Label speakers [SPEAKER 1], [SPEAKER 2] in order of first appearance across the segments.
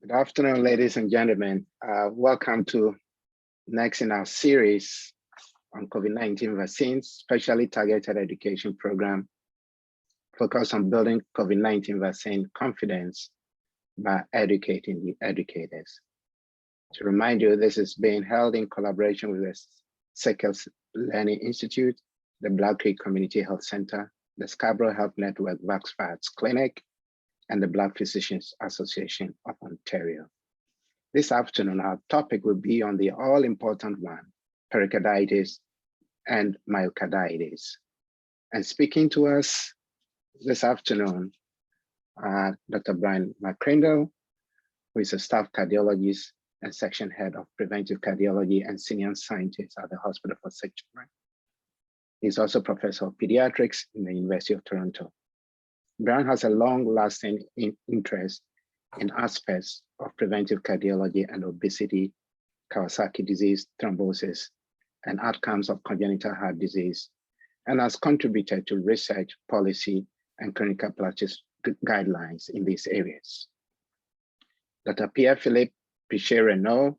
[SPEAKER 1] Good afternoon, ladies and gentlemen. Welcome to next in our series on COVID-19 vaccines, specially targeted education program focused on building COVID-19 vaccine confidence by educating the educators. To remind you, this is being held in collaboration with the SickKids Learning Institute, the Black Creek Community Health Center, the Scarborough Health Network VaxFats Clinic, and the Black Physicians Association of Ontario. This afternoon, our topic will be on the all-important one, pericarditis and myocarditis. And speaking to us this afternoon, Dr. Brian McCrindle, who is a staff cardiologist and section head of preventive cardiology and senior scientist at the Hospital for Sick Children. He's also professor of pediatrics in the University of Toronto. Brian has a long-lasting interest in aspects of preventive cardiology and obesity, Kawasaki disease, thrombosis, and outcomes of congenital heart disease, and has contributed to research, policy, and clinical practice guidelines in these areas. Dr. Pierre Philippe Piché-Renaud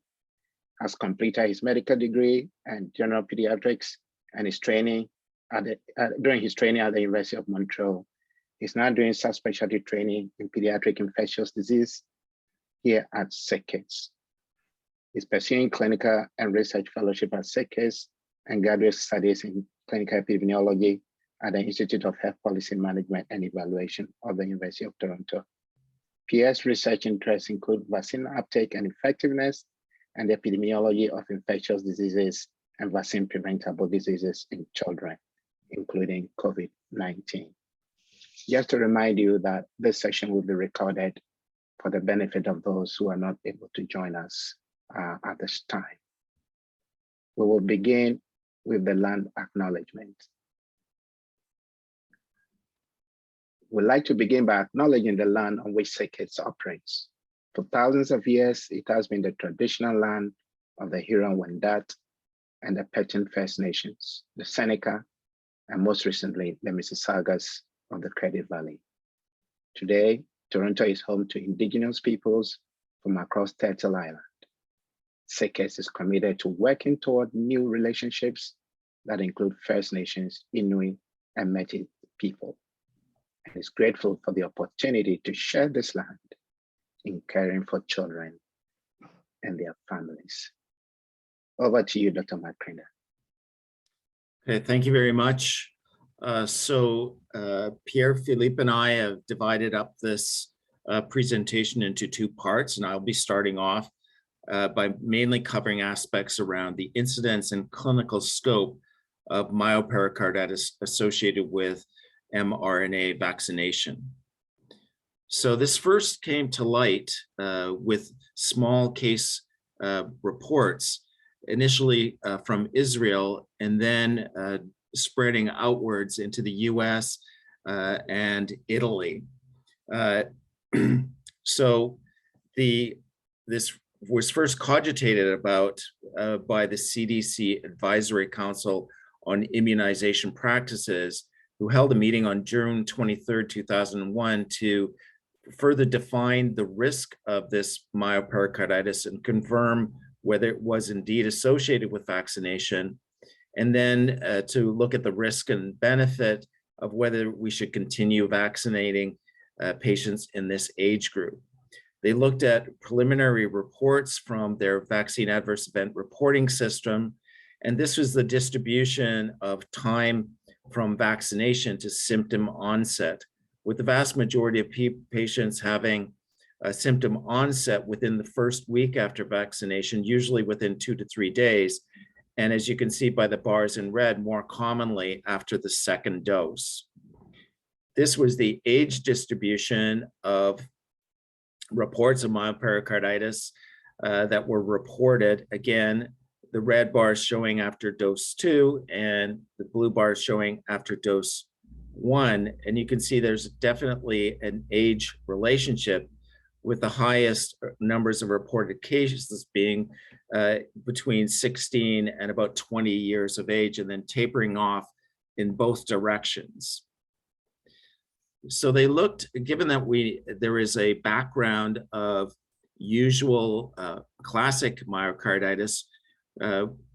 [SPEAKER 1] has completed his medical degree and general pediatrics and his training during his training at the University of Montreal. He's now doing subspecialty training in pediatric infectious disease here at SickKids. He's pursuing clinical and research fellowship at SickKids and graduate studies in clinical epidemiology at the Institute of Health Policy Management and Evaluation of the University of Toronto. Pierre's research interests include vaccine uptake and effectiveness and the epidemiology of infectious diseases and vaccine preventable diseases in children, including COVID-19. Just to remind you that this session will be recorded for the benefit of those who are not able to join us at this time. We will begin with the land acknowledgement. We'd like to begin by acknowledging the land on which SickKids operates. For thousands of years, it has been the traditional land of the Huron-Wendat and the Petun First Nations, the Seneca, and most recently, the Mississaugas of the Credit Valley. Today, Toronto is home to Indigenous peoples from across Turtle Island. SickKids is committed to working toward new relationships that include First Nations, Inuit, and Métis people, and is grateful for the opportunity to share this land in caring for children and their families. Over to you, Dr. McCrindle.
[SPEAKER 2] Okay, thank you very much. Pierre, Philippe, and I have divided up this presentation into two parts, and I'll be starting off by mainly covering aspects around the incidence and clinical scope of myopericarditis associated with mRNA vaccination. So this first came to light with small case reports, initially from Israel, and then spreading outwards into the US and Italy. This was first cogitated about by the CDC Advisory Council on Immunization Practices, who held a meeting on June 23rd, 2001 to further define the risk of this myopericarditis and confirm whether it was indeed associated with vaccination, and then to look at the risk and benefit of whether we should continue vaccinating patients in this age group. They looked at preliminary reports from their vaccine adverse event reporting system, and this was the distribution of time from vaccination to symptom onset, with the vast majority of patients having a symptom onset within the first week after vaccination, usually within 2 to 3 days. And as you can see by the bars in red, more commonly after the second dose. This was the age distribution of reports of myopericarditis that were reported. Again, the red bars showing after dose 2 and the blue bars showing after dose 1. And you can see there's definitely an age relationship, with the highest numbers of reported cases being between 16 and about 20 years of age, and then tapering off in both directions. So they looked, given that there is a background of usual classic myocarditis,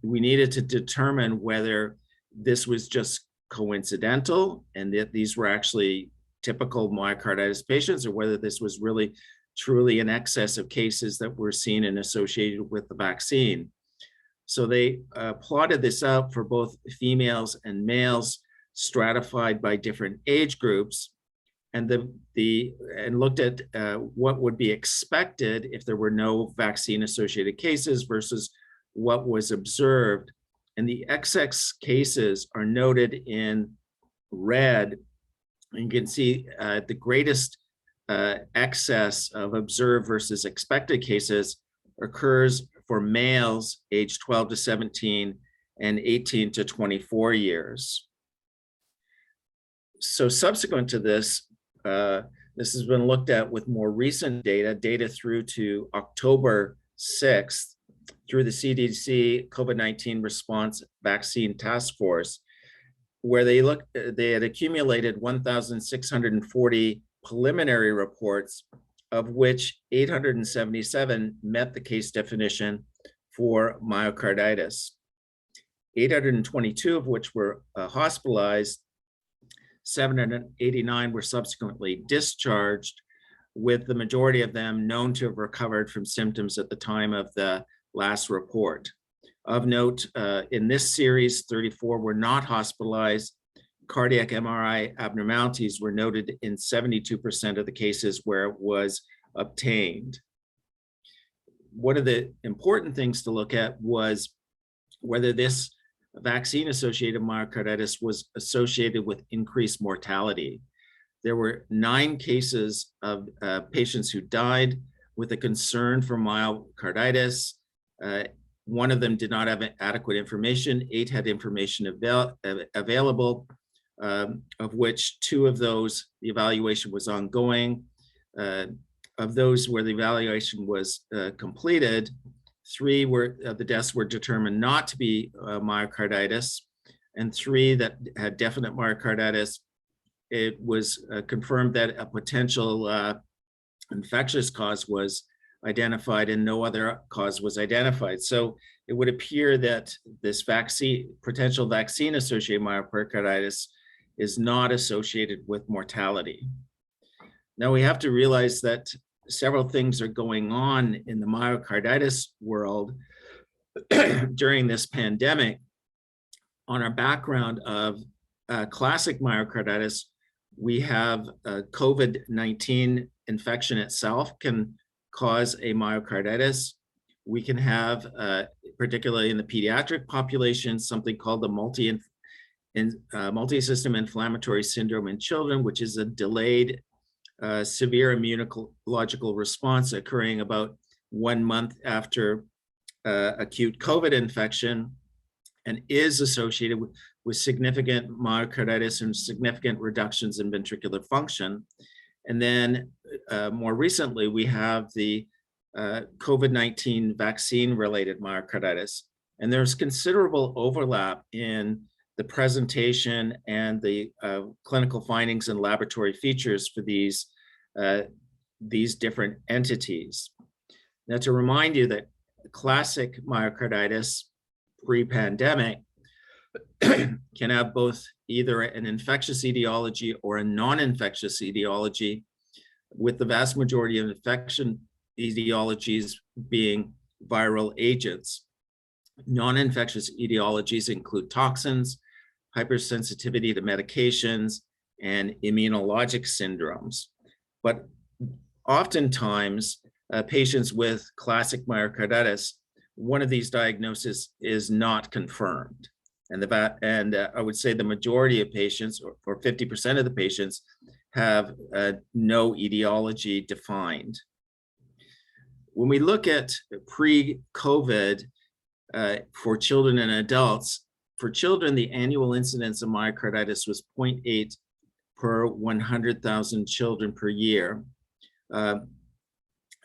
[SPEAKER 2] we needed to determine whether this was just coincidental and that these were actually typical myocarditis patients, or whether this was really truly an excess of cases that were seen and associated with the vaccine. So they plotted this out for both females and males, stratified by different age groups, and looked at what would be expected if there were no vaccine-associated cases versus what was observed. And the XX cases are noted in red. You can see the greatest excess of observed versus expected cases occurs for males aged 12 to 17 and 18 to 24 years. So subsequent to this, this has been looked at with more recent data through to October 6th, through the CDC COVID-19 Response Vaccine Task Force, where they had accumulated 1,640 preliminary reports, of which 877 met the case definition for myocarditis, 822 of which were hospitalized, 789 were subsequently discharged, with the majority of them known to have recovered from symptoms at the time of the last report. Of note, in this series, 34 were not hospitalized. Cardiac MRI abnormalities were noted in 72% of the cases where it was obtained. One of the important things to look at was whether this vaccine-associated myocarditis was associated with increased mortality. There were 9 cases of patients who died with a concern for myocarditis. One of them did not have adequate information. 8 had information available, of which 2 of those, the evaluation was ongoing. Of those where the evaluation was completed, 3 of the deaths were determined not to be myocarditis, and 3 that had definite myocarditis. It was confirmed that a potential infectious cause was identified and no other cause was identified. So it would appear that this potential vaccine-associated myocarditis is not associated with mortality. Now we have to realize that several things are going on in the myocarditis world during this pandemic. On our background of classic myocarditis, we have COVID-19 infection itself can cause a myocarditis. We can have, particularly in the pediatric population, something called the multi-system inflammatory syndrome in children, which is a delayed severe immunological response occurring about 1 month after acute COVID infection, and is associated with significant myocarditis and significant reductions in ventricular function. And then more recently, we have the COVID-19 vaccine-related myocarditis. And there's considerable overlap in the presentation and the clinical findings and laboratory features for these different entities. Now, to remind you that classic myocarditis pre-pandemic can have both either an infectious etiology or a non-infectious etiology, with the vast majority of infection etiologies being viral agents. Non-infectious etiologies include toxins, hypersensitivity to medications, and immunologic syndromes. But oftentimes, patients with classic myocarditis, one of these diagnoses is not confirmed. And I would say the majority of patients, or 50% of the patients, have no etiology defined. When we look at pre-COVID for children and adults, for children, the annual incidence of myocarditis was 0.8 per 100,000 children per year.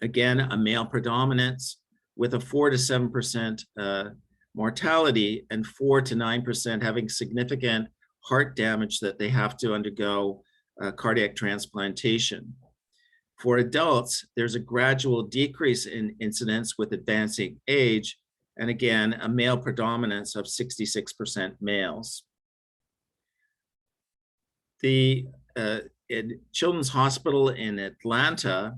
[SPEAKER 2] Again, a male predominance with a 4 to 7% mortality, and 4 to 9% having significant heart damage that they have to undergo cardiac transplantation. For adults, there's a gradual decrease in incidence with advancing age, and again, a male predominance of 66% males. The Children's Hospital in Atlanta,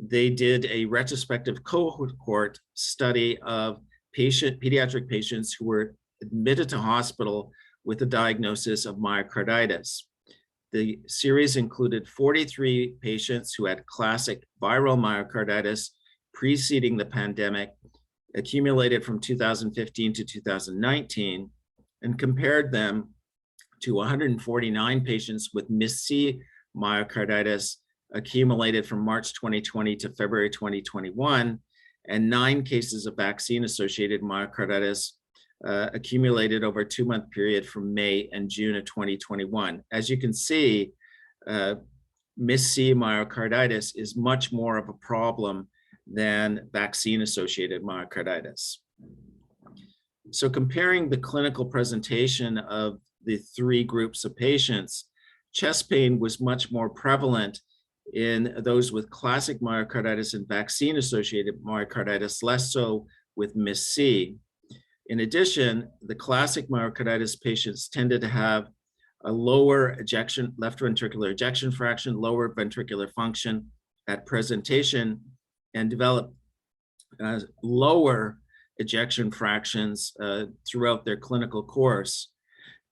[SPEAKER 2] they did a retrospective cohort study of pediatric patients who were admitted to hospital with a diagnosis of myocarditis. The series included 43 patients who had classic viral myocarditis preceding the pandemic, accumulated from 2015 to 2019, and compared them to 149 patients with MIS-C myocarditis accumulated from March 2020 to February 2021, and 9 cases of vaccine-associated myocarditis accumulated over a 2-month period from May and June of 2021. As you can see, MIS-C myocarditis is much more of a problem than vaccine-associated myocarditis. So comparing the clinical presentation of the 3 groups of patients, chest pain was much more prevalent in those with classic myocarditis and vaccine-associated myocarditis, less so with MIS-C. In addition, the classic myocarditis patients tended to have a lower left ventricular ejection fraction, lower ventricular function at presentation, and develop lower ejection fractions throughout their clinical course.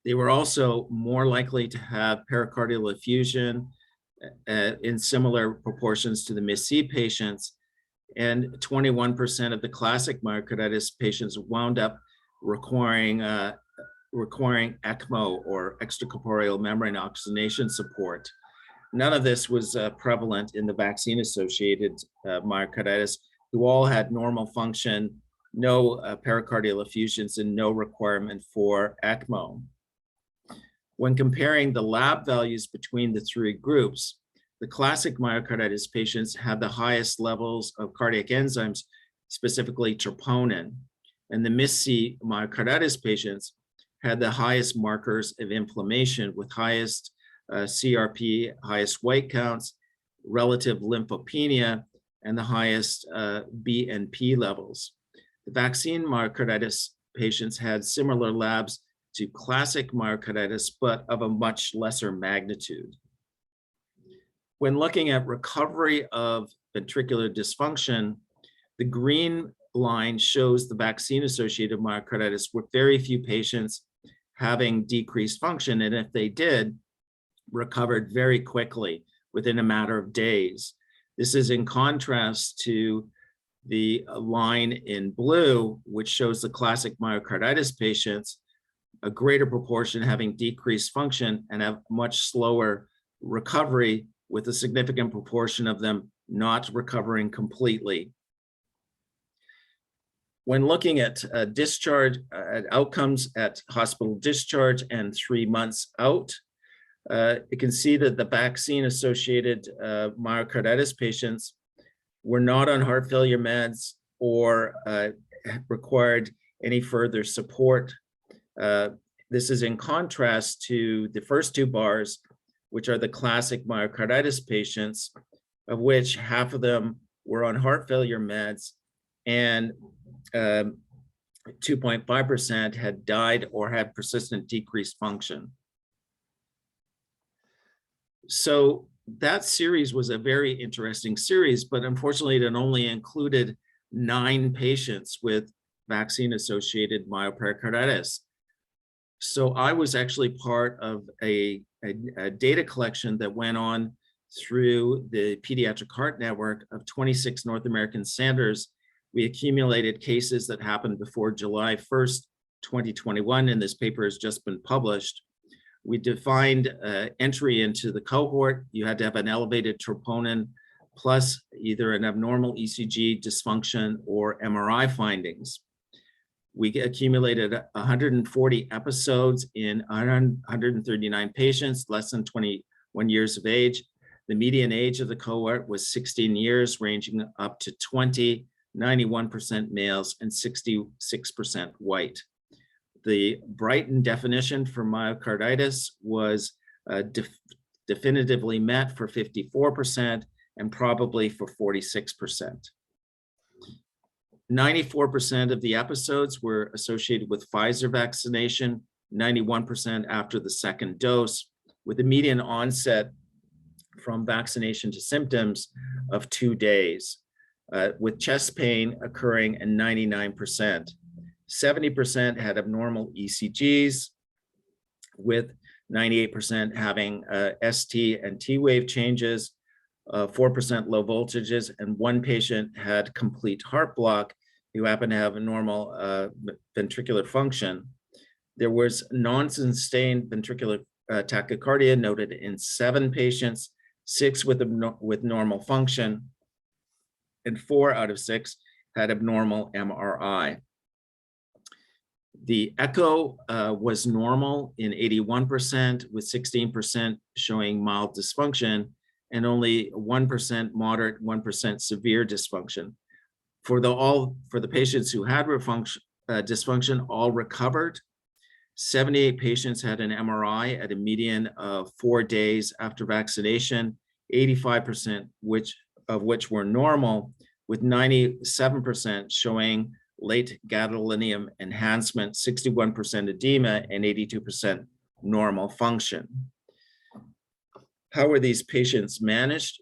[SPEAKER 2] They were also more likely to have pericardial effusion in similar proportions to the MIS-C patients, and 21% of the classic myocarditis patients wound up requiring ECMO, or extracorporeal membrane oxygenation support. None of this was prevalent in the vaccine-associated myocarditis, who all had normal function, no pericardial effusions, and no requirement for ECMO. When comparing the lab values between the 3 groups, the classic myocarditis patients had the highest levels of cardiac enzymes, specifically troponin, and the MIS-C myocarditis patients had the highest markers of inflammation with highest CRP, highest white counts, relative lymphopenia, and the highest BNP levels. The vaccine myocarditis patients had similar labs to classic myocarditis, but of a much lesser magnitude. When looking at recovery of ventricular dysfunction, the green line shows the vaccine-associated myocarditis with very few patients having decreased function, and if they did, recovered very quickly within a matter of days. This is in contrast to the line in blue, which shows the classic myocarditis patients, a greater proportion having decreased function and have much slower recovery, with a significant proportion of them not recovering completely. When looking at discharge outcomes at hospital discharge and 3 months out, you can see that the vaccine-associated myocarditis patients were not on heart failure meds or required any further support. This is in contrast to the first 2 bars, which are the classic myocarditis patients, of which half of them were on heart failure meds, and 2.5% had died or had persistent decreased function. So that series was a very interesting series, but unfortunately it only included 9 patients with vaccine-associated myopericarditis. So I was actually part of a data collection that went on through the Pediatric Heart Network of 26 North American centers. We accumulated cases that happened before July 1st, 2021, and this paper has just been published. We defined entry into the cohort. You had to have an elevated troponin plus either an abnormal ECG dysfunction or MRI findings. We accumulated 140 episodes in 139 patients, less than 21 years of age. The median age of the cohort was 16 years, ranging up to 20, 91% males, and 66% white. The Brighton definition for myocarditis was definitively met for 54%, and probably for 46%. 94% of the episodes were associated with Pfizer vaccination, 91% after the second dose, with a median onset from vaccination to symptoms of 2 days, with chest pain occurring in 99%. 70% had abnormal ECGs, with 98% having ST and T wave changes, 4% low voltages, and one patient had complete heart block who happened to have a normal ventricular function. There was non-sustained ventricular tachycardia noted in 7 patients, 6 with normal function, and 4 out of 6 had abnormal MRI. The echo was normal in 81%, with 16% showing mild dysfunction, and only 1% moderate, 1% severe dysfunction. For the patients who had dysfunction, all recovered. 78 patients had an MRI at a median of 4 days after vaccination, 85% of which were normal, with 97% showing late gadolinium enhancement, 61% edema, and 82% normal function. How were these patients managed?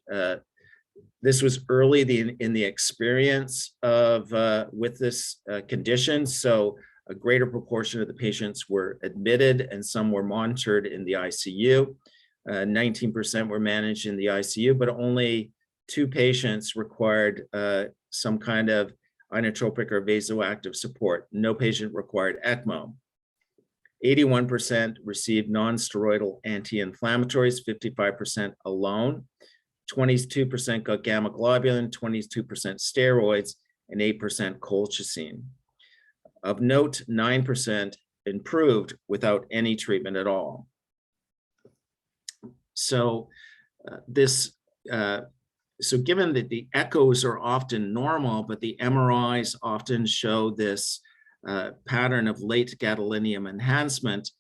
[SPEAKER 2] This was early in the experience of with this condition, so a greater proportion of the patients were admitted and some were monitored in the ICU. 19% were managed in the ICU, but only 2 patients required some kind of inotropic or vasoactive support. No patient required ECMO. 81% received non-steroidal anti-inflammatories, 55% alone. 22% got gamma globulin, 22% steroids, and 8% colchicine. Of note, 9% improved without any treatment at all. So given that the echoes are often normal, but the MRIs often show this pattern of late gadolinium enhancement,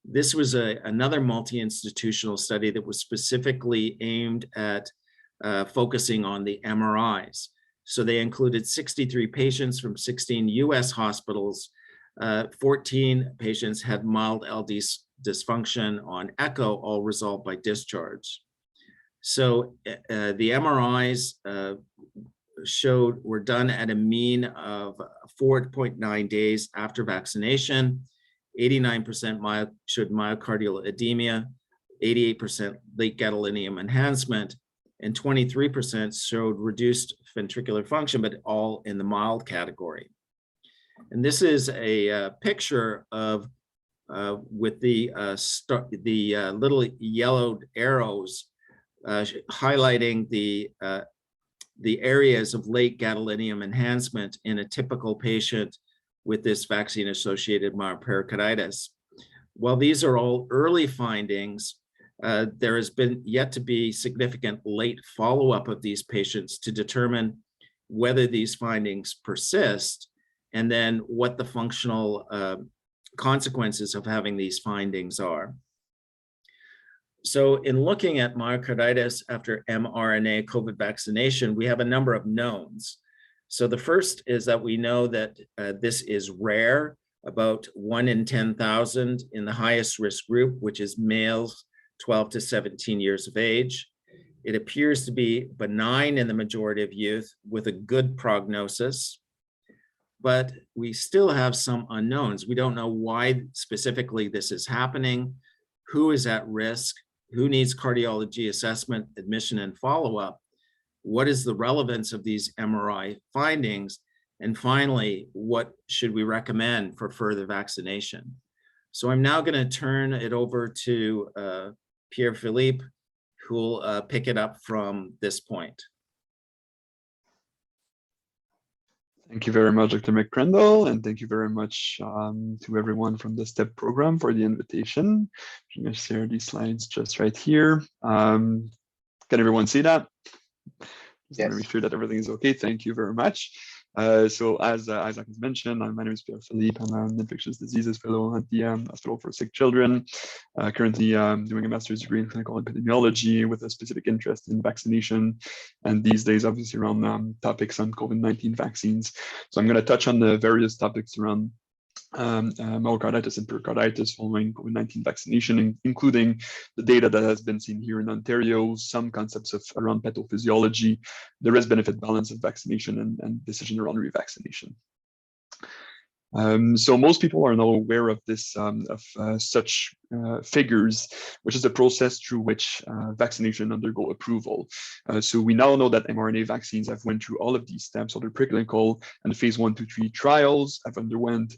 [SPEAKER 2] this was another multi-institutional study that was specifically aimed at focusing on the MRIs. So they included 63 patients from 16 US hospitals. 14 patients had mild LD dysfunction on echo, all resolved by discharge. So the MRIs were done at a mean of 4.9 days after vaccination. 89% showed myocardial edema, 88% late gadolinium enhancement, and 23% showed reduced ventricular function, but all in the mild category. And this is a picture of with the little yellowed arrows highlighting the areas of late gadolinium enhancement in a typical patient with this vaccine-associated myocarditis. While these are all early findings, there has been yet to be significant late follow-up of these patients to determine whether these findings persist, and then what the functional consequences of having these findings are. So in looking at myocarditis after mRNA COVID vaccination, we have a number of knowns. So the first is that we know that this is rare, about 1 in 10,000 in the highest risk group, which is males 12 to 17 years of age. It appears to be benign in the majority of youth with a good prognosis, but we still have some unknowns. We don't know why specifically this is happening, who is at risk, who needs cardiology assessment, admission, and follow-up, what is the relevance of these MRI findings, and finally, what should we recommend for further vaccination? So I'm now going to turn it over to Pierre Philippe, who will pick it up from this point.
[SPEAKER 3] Thank you very much, Dr. McCrindle, and thank you very much to everyone from the STEP program for the invitation. I'm going to share these slides just right here. Can everyone see that? I want to make sure that everything is okay. Thank you very much. So as Isaac has mentioned, my name is Pierre Philippe. I'm an infectious diseases fellow at the Hospital for Sick Children. Currently doing a master's degree in clinical epidemiology with a specific interest in vaccination, and these days obviously around topics on COVID-19 vaccines. So I'm going to touch on the various topics around myocarditis and pericarditis following COVID-19 vaccination, including the data that has been seen here in Ontario, some concepts of around pathophysiology, the risk-benefit balance of vaccination, and decision around revaccination. So most people are now aware of this, such figures, which is the process through which vaccination undergo approval. So we now know that mRNA vaccines have went through all of these steps, so the preclinical and the phase 1, 2, 3 trials have underwent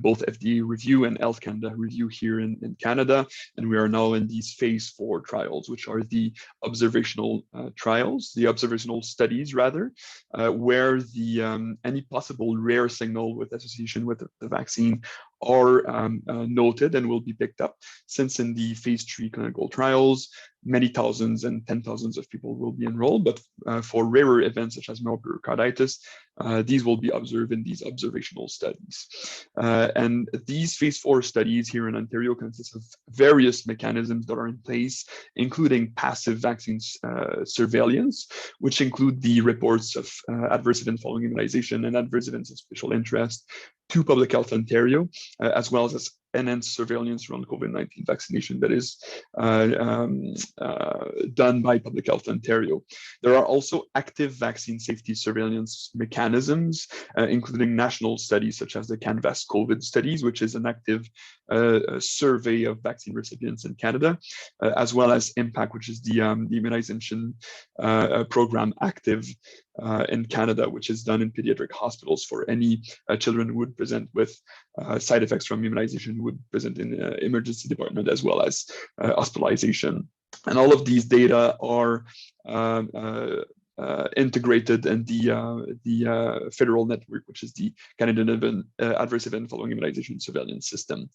[SPEAKER 3] both FDA review and Health Canada review here in Canada. And we are now in these phase 4 trials, which are the observational trials, the observational studies rather, where the any possible rare signal with association with the vaccine are noted and will be picked up, since in the phase 3 clinical trials, many thousands and 10,000s of people will be enrolled, but for rarer events such as myocarditis, these will be observed in these observational studies. And these phase 4 studies here in Ontario consist of various mechanisms that are in place, including passive vaccine surveillance, which include the reports of adverse events following immunization and adverse events of special interest to Public Health Ontario, as well as enhanced surveillance around COVID-19 vaccination that is done by Public Health Ontario. There are also active vaccine safety surveillance mechanisms, including national studies such as the Canvas COVID studies, which is an active survey of vaccine recipients in Canada, as well as IMPACT, which is the immunization program active in Canada, which is done in pediatric hospitals for any children who would present with side effects from immunization, who would present in emergency department, as well as hospitalization. And all of these data are integrated in the federal network, which is the Canadian Adverse Event Following Immunization Surveillance System.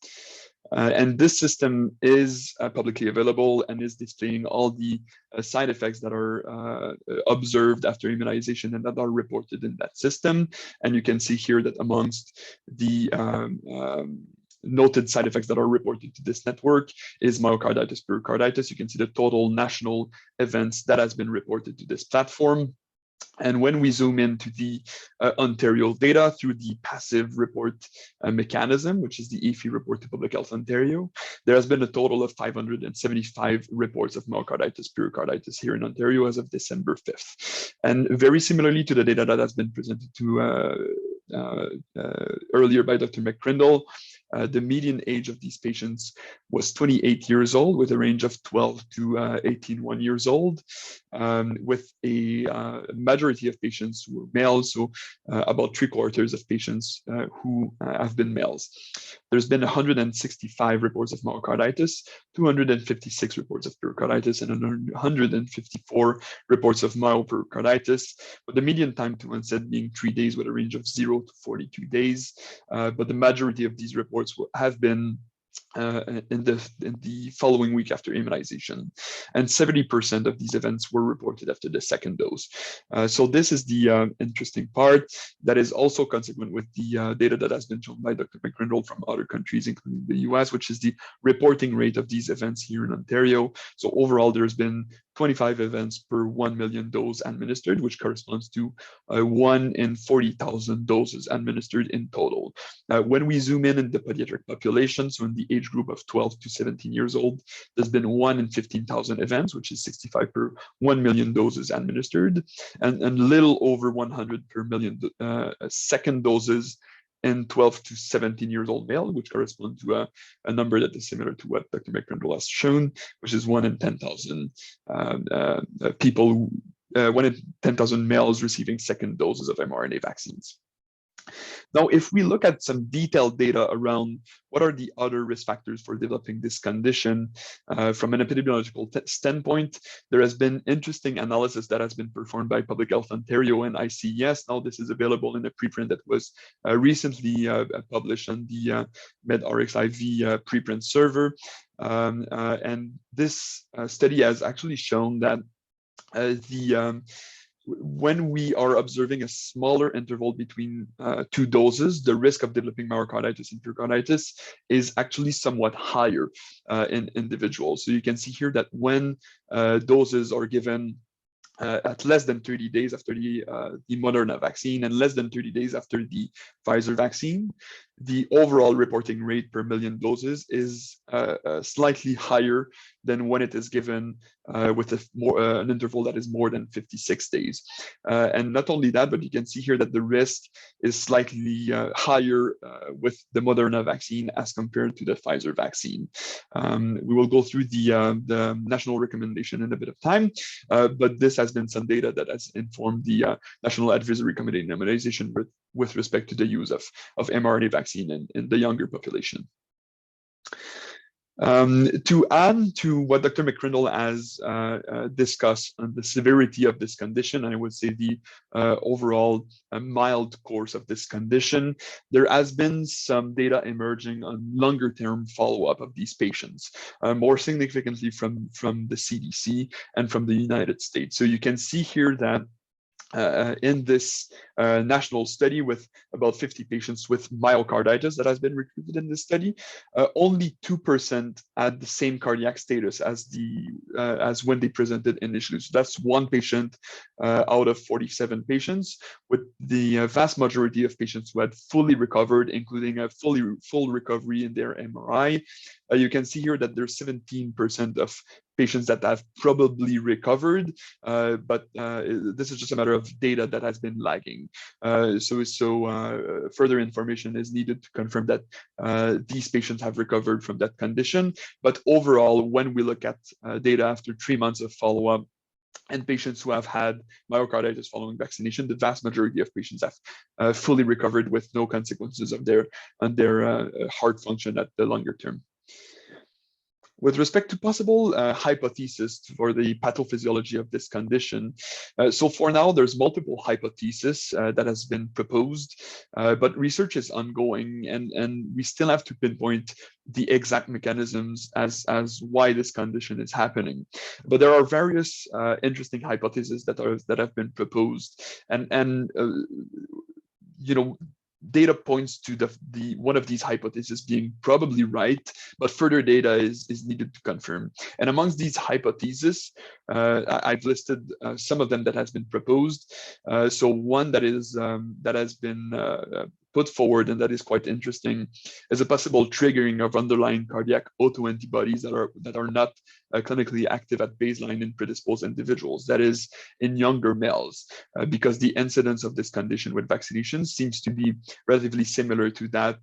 [SPEAKER 3] And this system is publicly available and is displaying all the side effects that are observed after immunization and that are reported in that system. And you can see here that amongst the noted side effects that are reported to this network is myocarditis, pericarditis. You can see the total national events that has been reported to this platform. And when we zoom into the Ontario data through the passive report mechanism, which is the EFI report to Public Health Ontario, there has been a total of 575 reports of myocarditis, pericarditis here in Ontario as of December 5th. And very similarly to the data that has been presented to earlier by Dr. McCrindle, the median age of these patients was 28 years old, with a range of 12 to 18 years old, with a majority of patients who were males, so about 3/4 of patients who have been males. There's been 165 reports of myocarditis, 256 reports of pericarditis, and 154 reports of myopericarditis, with the median time to onset being 3 days, with a range of 0 to 42 days. But the majority of these reports have been in the following week after immunization, and 70% of these events were reported after the second dose. So this is the interesting part that is also consequent with the data that has been shown by Dr. McCrindle from other countries, including the US, which is the reporting rate of these events here in Ontario. So overall, there's been 25 events per 1 million doses administered, which corresponds to 1 in 40,000 doses administered in total. When we zoom in the pediatric population, so in the age group of 12 to 17 years old, there's been 1 in 15,000 events, which is 65 per 1 million doses administered, and little over 100 per million second doses in 12 to 17 years old male, which corresponds to a number that is similar to what Dr. McCrindle has shown, which is 1 in 10,000 people, 1 in 10,000 males receiving second doses of mRNA vaccines. Now, if we look at some detailed data around what are the other risk factors for developing this condition, from an epidemiological standpoint, there has been interesting analysis that has been performed by Public Health Ontario and ICES. Now, this is available in a preprint that was recently published on the medRxiv preprint server. And this study has actually shown that when we are observing a smaller interval between two doses, the risk of developing myocarditis and pericarditis is actually somewhat higher in individuals. So you can see here that when doses are given at less than 30 days after the Moderna vaccine and less than 30 days after the Pfizer vaccine, the overall reporting rate per million doses is slightly higher than when it is given with an interval that is more than 56 days. And not only that, but you can see here that the risk is slightly higher with the Moderna vaccine as compared to the Pfizer vaccine. We will go through the national recommendation in a bit of time, but this has been some data that has informed the National Advisory Committee on Immunization with respect to the use of mRNA vaccine in the younger population. To add to what Dr. McCrindle has discussed on the severity of this condition, I would say the overall mild course of this condition, there has been some data emerging on longer term follow-up of these patients, more significantly from the CDC and from the United States. So you can see here that in this national study with about 50 patients with myocarditis that has been recruited in this study, only 2% had the same cardiac status as when they presented initially. So that's one patient out of 47 patients, with the vast majority of patients who had fully recovered, including a full recovery in their MRI. You can see here that there's 17% of patients that have probably recovered, but this is just a matter of data that has been lagging. So further information is needed to confirm that these patients have recovered from that condition. But overall, when we look at data after 3 months of follow-up and patients who have had myocarditis following vaccination, the vast majority of patients have fully recovered with no consequences of their heart function at the longer term. With respect to possible hypotheses for the pathophysiology of this condition, so for now, there's multiple hypotheses that has been proposed, but research is ongoing, and we still have to pinpoint the exact mechanisms as why this condition is happening. But there are various interesting hypotheses that have been proposed, and you know, data points to one of these hypotheses being probably right, but further data is needed to confirm. And amongst these hypotheses, I've listed some of them that has been proposed. So one that has been put forward, and that is quite interesting, is a possible triggering of underlying cardiac autoantibodies that are not clinically active at baseline in predisposed individuals, that is in younger males, because the incidence of this condition with vaccination seems to be relatively similar to that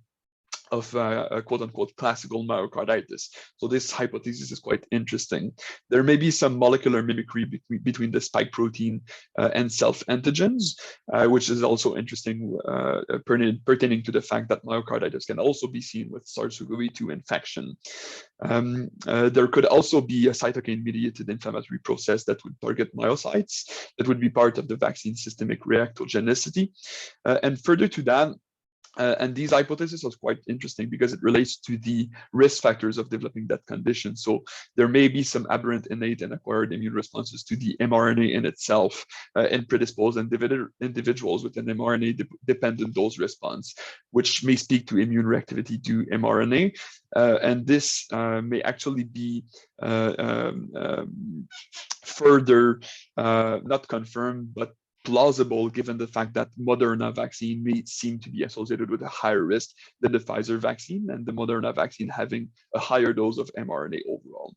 [SPEAKER 3] of quote-unquote classical myocarditis. So this hypothesis is quite interesting. There may be some molecular mimicry between the spike protein and self-antigens, which is also interesting, pertaining to the fact that myocarditis can also be seen with SARS-CoV-2 infection. There could also be a cytokine-mediated inflammatory process that would target myocytes, that would be part of the vaccine systemic reactogenicity. And further to that, and these hypotheses are quite interesting because it relates to the risk factors of developing that condition. So there may be some aberrant innate and acquired immune responses to the mRNA in itself in predisposed individuals with an mRNA-dependent dose response, which may speak to immune reactivity to mRNA. And this may actually be further not confirmed, but plausible given the fact that Moderna vaccine may seem to be associated with a higher risk than the Pfizer vaccine, and the Moderna vaccine having a higher dose of mRNA overall.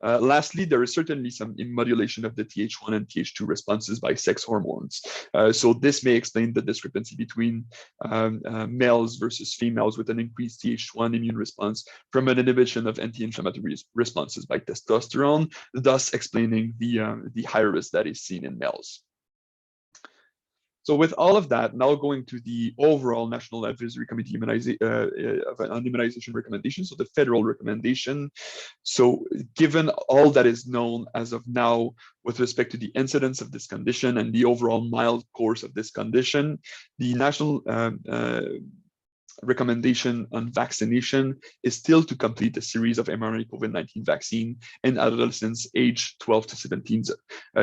[SPEAKER 3] Lastly, there is certainly some immodulation of the Th1 and Th2 responses by sex hormones. So this may explain the discrepancy between males versus females with an increased Th1 immune response from an inhibition of anti-inflammatory responses by testosterone, thus explaining the higher risk that is seen in males. So with all of that, now going to the overall National Advisory Committee on immunization recommendations, so the federal recommendation. So given all that is known as of now with respect to the incidence of this condition and the overall mild course of this condition, the National recommendation on vaccination is still to complete a series of mRNA COVID-19 vaccine in adolescents aged 12 to 17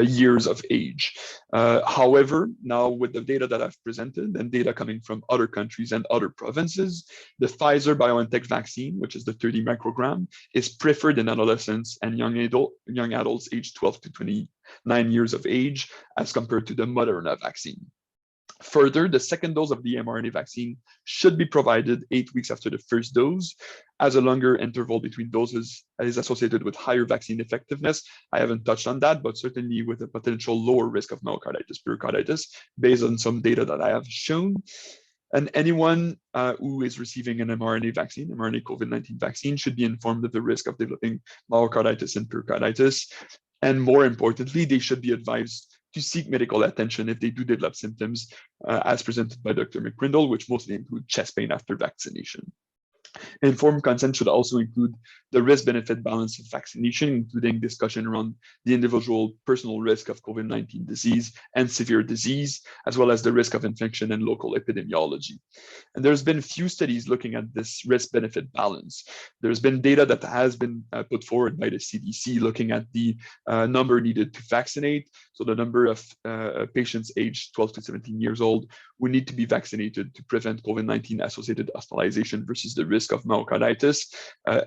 [SPEAKER 3] years of age. However, now with the data that I've presented and data coming from other countries and other provinces, the Pfizer-BioNTech vaccine, which is the 30 microgram, is preferred in adolescents and young adults aged 12 to 29 years of age as compared to the Moderna vaccine. Further, the second dose of the mRNA vaccine should be provided 8 weeks after the first dose, as a longer interval between doses is associated with higher vaccine effectiveness. I haven't touched on that, but certainly with a potential lower risk of myocarditis, pericarditis, based on some data that I have shown. And anyone who is receiving an mRNA vaccine, mRNA COVID-19 vaccine, should be informed of the risk of developing myocarditis and pericarditis. And more importantly, they should be advised to seek medical attention if they do develop symptoms as presented by Dr. McCrindle, which mostly include chest pain after vaccination. Informed consent should also include the risk-benefit balance of vaccination, including discussion around the individual personal risk of COVID-19 disease and severe disease, as well as the risk of infection and local epidemiology. And there's been few studies looking at this risk-benefit balance. There's been data that has been put forward by the CDC looking at the number needed to vaccinate. So the number of patients aged 12 to 17 years old who need to be vaccinated to prevent COVID-19 associated hospitalization versus the risk of myocarditis.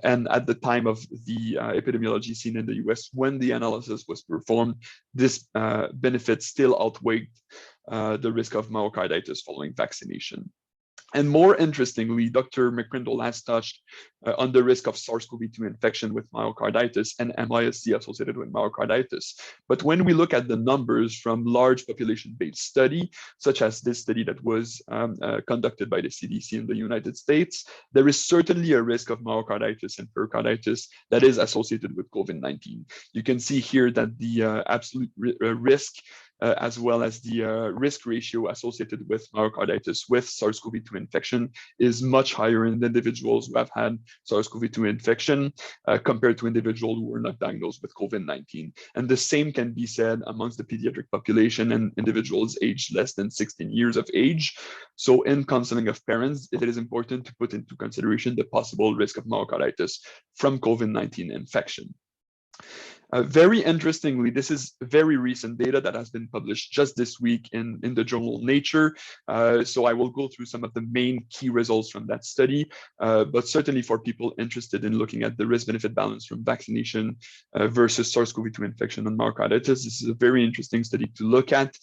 [SPEAKER 3] And at the time of the epidemiology seen in the US, when the analysis was performed, this benefit still outweighed the risk of myocarditis following vaccination. And more interestingly, Dr. McCrindle has touched on the risk of SARS-CoV-2 infection with myocarditis and MIS-C associated with myocarditis. But when we look at the numbers from large population-based study, such as this study that was conducted by the CDC in the United States, there is certainly a risk of myocarditis and pericarditis that is associated with COVID-19. You can see here that the absolute risk as well as the risk ratio associated with myocarditis with SARS-CoV-2 infection is much higher in individuals who have had SARS-CoV-2 infection compared to individuals who were not diagnosed with COVID-19. And the same can be said amongst the pediatric population and individuals aged less than 16 years of age. So in counseling of parents, it is important to put into consideration the possible risk of myocarditis from COVID-19 infection. Very interestingly, this is very recent data that has been published just this week in the journal Nature. So I will go through some of the main key results from that study, but certainly for people interested in looking at the risk-benefit balance from vaccination versus SARS-CoV-2 infection and myocarditis, this is a very interesting study to look at.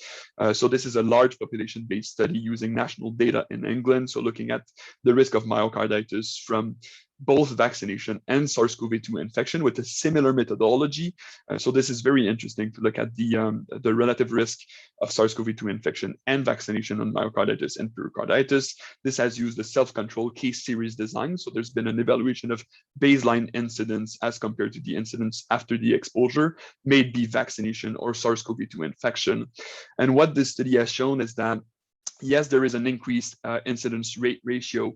[SPEAKER 3] So this is a large population-based study using national data in England, so looking at the risk of myocarditis from both vaccination and SARS-CoV-2 infection with a similar methodology. So this is very interesting to look at the relative risk of SARS-CoV-2 infection and vaccination on myocarditis and pericarditis. This has used a self-controlled case series design. So there's been an evaluation of baseline incidence as compared to the incidence after the exposure, may it be vaccination or SARS-CoV-2 infection. And what this study has shown is that, yes, there is an increased incidence rate ratio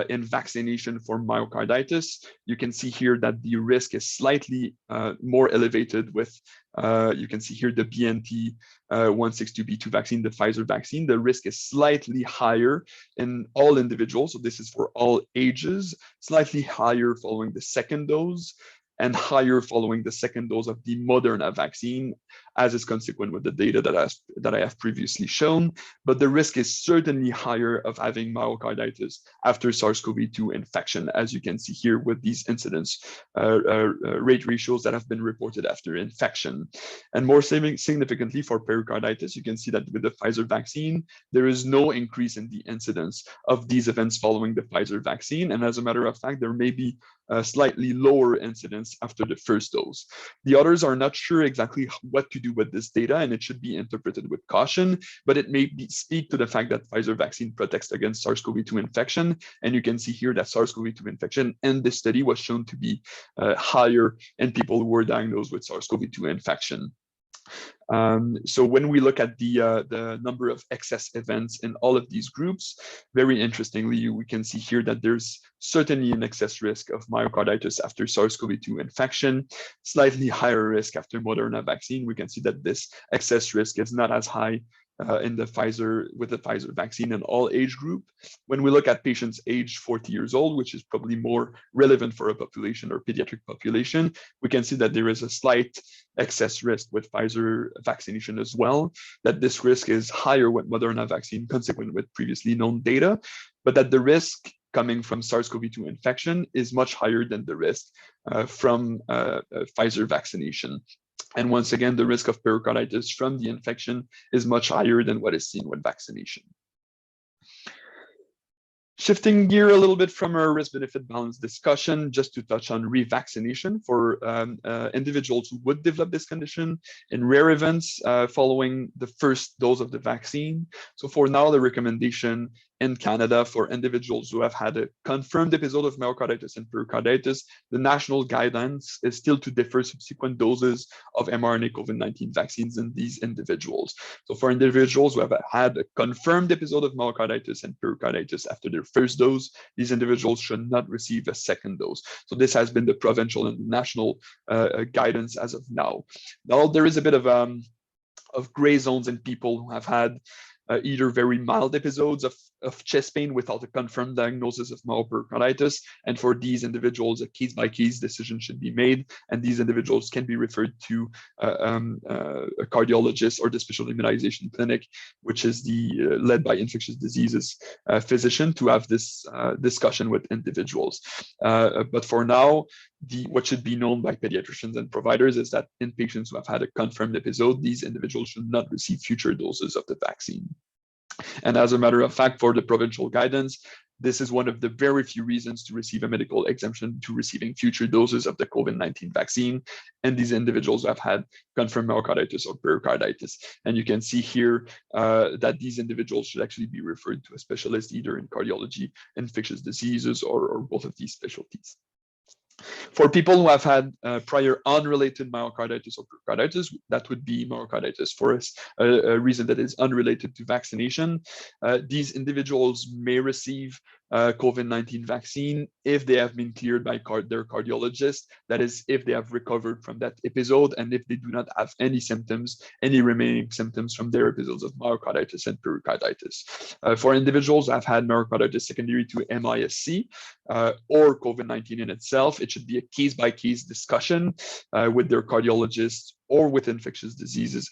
[SPEAKER 3] in vaccination for myocarditis. You can see here that the risk is slightly more elevated with, you can see here the BNT 162b2 vaccine, the Pfizer vaccine. The risk is slightly higher in all individuals. So this is for all ages, slightly higher following the second dose, and higher following the second dose of the Moderna vaccine, as is consequent with the data that I have previously shown. But the risk is certainly higher of having myocarditis after SARS-CoV-2 infection, as you can see here with these incidence rate ratios that have been reported after infection. And more significantly for pericarditis, you can see that with the Pfizer vaccine, there is no increase in the incidence of these events following the Pfizer vaccine. And as a matter of fact, there may be a slightly lower incidence after the first dose. The others are not sure exactly what to do with this data, and it should be interpreted with caution, but it may speak to the fact that Pfizer vaccine protects against SARS-CoV-2 infection. And you can see here that SARS-CoV-2 infection in this study was shown to be higher in people who were diagnosed with SARS-CoV-2 infection. So when we look at the number of excess events in all of these groups, very interestingly, we can see here that there's certainly an excess risk of myocarditis after SARS-CoV-2 infection, slightly higher risk after Moderna vaccine. We can see that this excess risk is not as high in the Pfizer vaccine in all age group. When we look at patients aged 40 years old, which is probably more relevant for a population or pediatric population, we can see that there is a slight excess risk with Pfizer vaccination as well, that this risk is higher with Moderna vaccine, consistent with previously known data, but that the risk coming from SARS-CoV-2 infection is much higher than the risk from Pfizer vaccination. And once again, the risk of pericarditis from the infection is much higher than what is seen with vaccination. Shifting gear a little bit from our risk-benefit balance discussion, just to touch on revaccination for individuals who would develop this condition in rare events following the first dose of the vaccine. So for now, the recommendation in Canada for individuals who have had a confirmed episode of myocarditis and pericarditis, the national guidance is still to defer subsequent doses of mRNA COVID-19 vaccines in these individuals. So for individuals who have had a confirmed episode of myocarditis and pericarditis after their first dose, these individuals should not receive a second dose. So this has been the provincial and national guidance as of now. Now there is a bit of gray zones in people who have had either very mild episodes of chest pain without a confirmed diagnosis of myopericarditis. And for these individuals, a case-by-case decision should be made, and these individuals can be referred to a cardiologist or the special immunization clinic, which is led by infectious diseases physician, to have this discussion with individuals. But for now, what should be known by pediatricians and providers is that in patients who have had a confirmed episode, these individuals should not receive future doses of the vaccine. And as a matter of fact, for the provincial guidance, this is one of the very few reasons to receive a medical exemption to receiving future doses of the COVID-19 vaccine, and these individuals who have had confirmed myocarditis or pericarditis. And you can see here that these individuals should actually be referred to a specialist either in cardiology, infectious diseases, or both of these specialties. For people who have had prior unrelated myocarditis or pericarditis, that would be myocarditis for a reason that is unrelated to vaccination. These individuals may receive COVID-19 vaccine if they have been cleared by their cardiologist, that is, if they have recovered from that episode and if they do not have any symptoms, any remaining symptoms from their episodes of myocarditis and pericarditis. For individuals who have had myocarditis secondary to MISC or COVID-19 in itself, it should be a case-by-case discussion with their cardiologist or with infectious diseases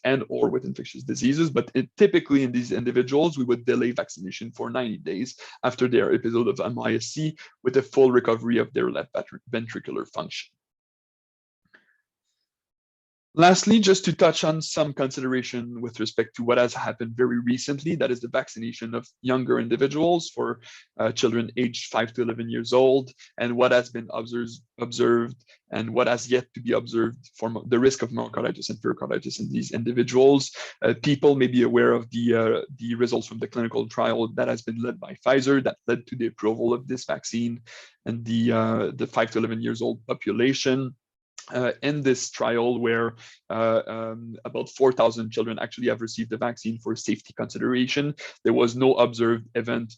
[SPEAKER 3] but typically in these individuals, we would delay vaccination for 90 days after their episode of MISC with a full recovery of their left ventricular function. Lastly, just to touch on some consideration with respect to what has happened very recently, that is the vaccination of younger individuals for children aged 5 to 11 years old, and what has been observed and what has yet to be observed for the risk of myocarditis and pericarditis in these individuals. People may be aware of the results from the clinical trial that has been led by Pfizer that led to the approval of this vaccine and the 5 to 11 years old population. In this trial where about 4,000 children actually have received the vaccine for safety consideration, there was no observed event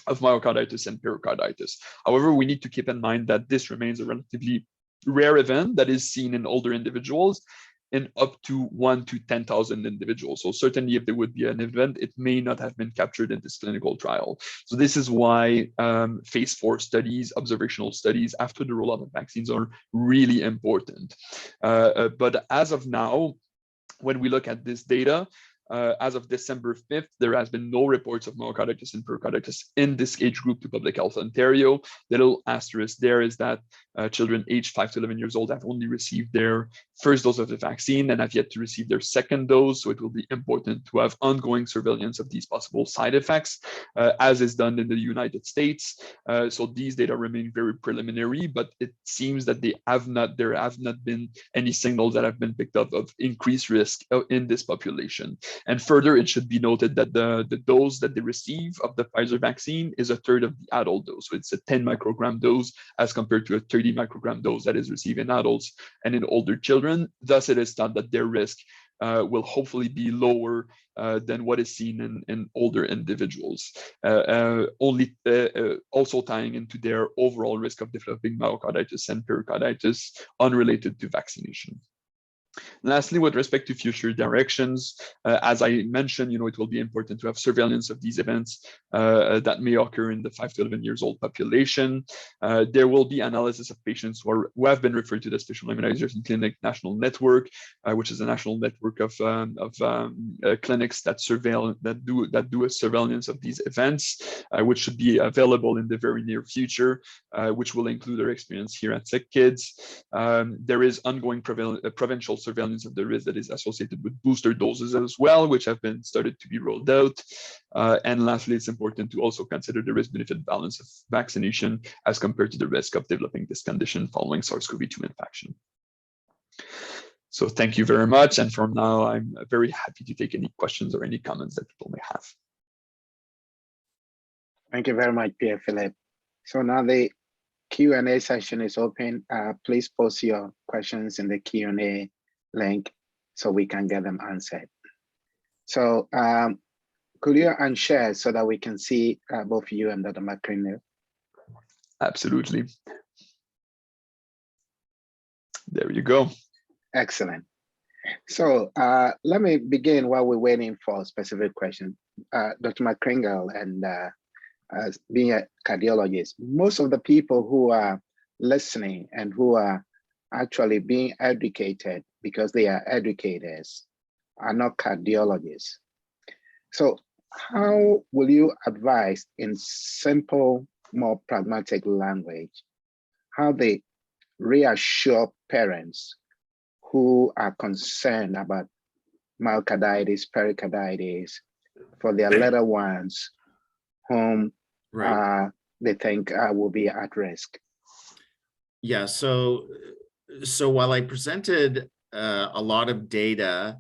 [SPEAKER 3] of myocarditis and pericarditis. However, we need to keep in mind that this remains a relatively rare event that is seen in older individuals in up to 1 to 10,000 individuals. So certainly if there would be an event, it may not have been captured in this clinical trial. So this is why phase 4 studies, observational studies after the rollout of vaccines are really important. But as of now, when we look at this data, as of December 5th, there has been no reports of myocarditis and pericarditis in this age group to Public Health Ontario. The little asterisk there is that children aged 5 to 11 years old have only received their first dose of the vaccine and have yet to receive their second dose. So it will be important to have ongoing surveillance of these possible side effects, as is done in the United States. So these data remain very preliminary, but it seems that there have not been any signals that have been picked up of increased risk in this population. And further, it should be noted that the dose that they receive of the Pfizer vaccine is a third of the adult dose. So it's a 10 microgram dose as compared to a 30 microgram dose that is received in adults and in older children. Thus, it is thought that their risk will hopefully be lower than what is seen in older individuals, also tying into their overall risk of developing myocarditis and pericarditis unrelated to vaccination. Lastly, with respect to future directions, as I mentioned, it will be important to have surveillance of these events that may occur in the 5 to 11 years old population. There will be analysis of patients who have been referred to the Special Immunization Clinic National Network, which is a national network of clinics that do a surveillance of these events, which should be available in the very near future, which will include our experience here at SickKids. There is ongoing provincial surveillance of the risk that is associated with booster doses as well, which have been started to be rolled out. And lastly, it's important to also consider the risk-benefit balance of vaccination as compared to the risk of developing this condition following SARS-CoV-2 infection. So thank you very much. And from now, I'm very happy to take any questions or any comments that people may have.
[SPEAKER 1] Thank you very much, Pierre Philippe. So now the Q&A session is open. Please post your questions in the Q&A link so we can get them answered. So could you unshare so that we can see both you and Dr. McCrindle?
[SPEAKER 3] Absolutely. There you go.
[SPEAKER 1] Excellent. So let me begin while we're waiting for a specific question. Dr. McCrindle, and as being a cardiologist, most of the people who are listening and who are actually being educated because they are educators are not cardiologists. So how will you advise in simple, more pragmatic language, how they reassure parents who are concerned about myocarditis, pericarditis for their little ones whom they think will be at risk?
[SPEAKER 2] Yeah, so while I presented a lot of data